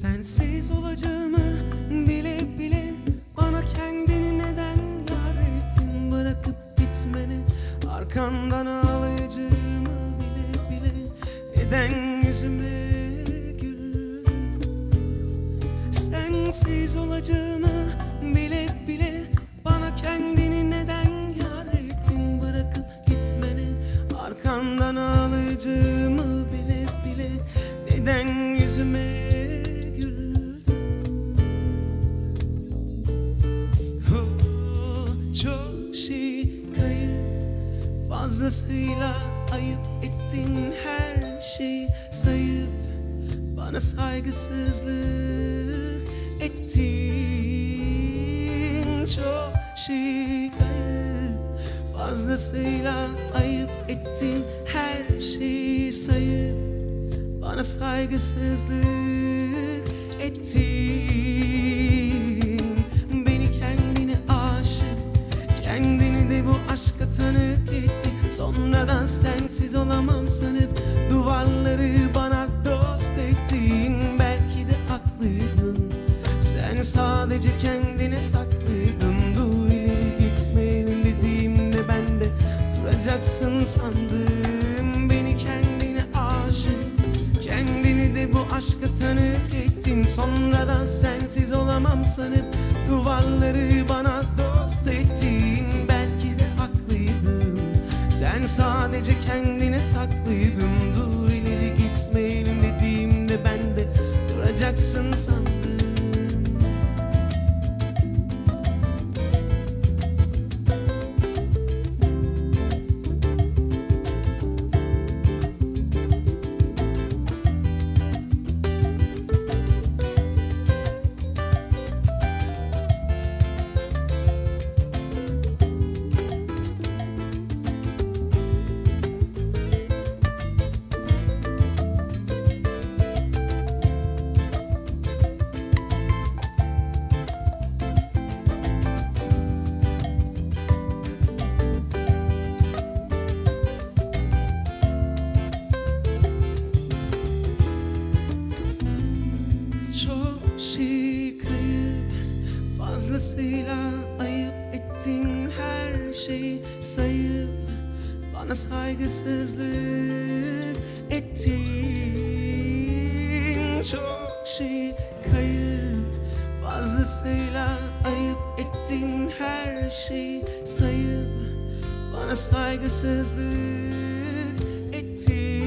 Sensiz olacağımı bile bile bana kendini neden yar ettin? Bırakıp gitmeni, arkandan ağlayacağımı bile bile neden yüzüme güldün? Sensiz olacağımı bile bile bana kendini neden yar ettin? Bırakıp gitmeni, arkandan ağlayacağımı bile bile neden yüzüme güldün? Çok şey kayıp, fazlasıyla ayıp ettin, her şeyi sayıp bana saygısızlık ettin. Çok şey kayıp, fazlasıyla ayıp ettin, her şeyi sayıp bana saygısızlık ettin. Beni kendine aşık, kendini de bu aşka tanık ettin. Sonradan sensiz olamam sanıp duvarları bana dost ettin. Belki de haklıydın, sen sadece kendine saklıydın. Dur ileri gitmeyelim dediğimde ben de duracaksın sandım. Beni kendine aşık, kendini de bu aşka tanık ettin. Sonradan sensiz olamam sanıp duvarları bana dost ettin. Belki de haklıydın, sen sadece kendine saklıydın. Dur ileri gitmeyelim dediğimde ben de duracaksın sandım. Çok şey kayıp, fazlasıyla ayıp ettin, her şeyi sayıp bana saygısızlık ettin. Çok şey kayıp, fazlasıyla ayıp ettin, her şeyi sayıp bana saygısızlık ettin.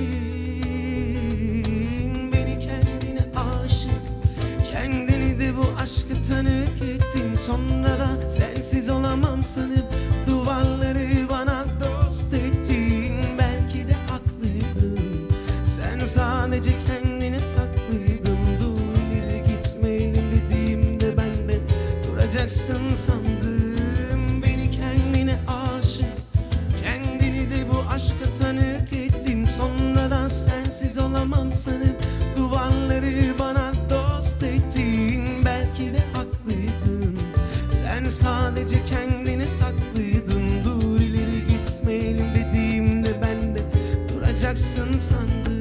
Aşkı tanık ettin, sonra da sensiz olamam sanıp duvarları bana dost ettin. Belki de haklıydın, sen sadece kendine saklıydın. Dur ileri gitmeyelim dediğimde ben de duracaksın sandım. Beni kendine aşık, kendini de bu aşka tanık ettin. Sonra da sensiz olamam sanıp duvarları bana dost ettin. Belki de haklıydın, sen sadece kendine saklıydın. Dur ileri gitmeyelim dediğimde ben de duracaksın sandım.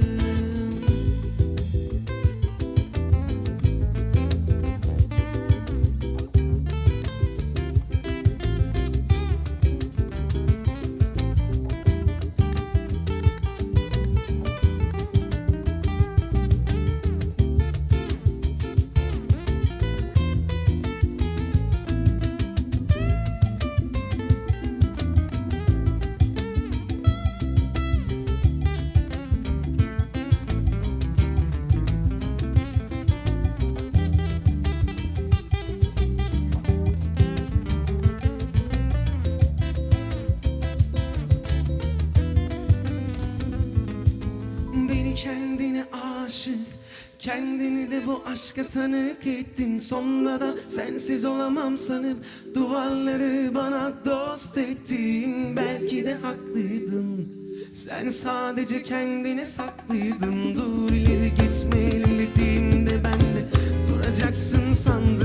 Kendine aşık, kendini de bu aşka tanık ettin. Sonra da sensiz olamam sanıp duvarları bana dost ettin. Belki de haklıydın, sen sadece kendine saklıydın. Dur ileri gitmeyelim dediğimde ben de duracaksın sandım.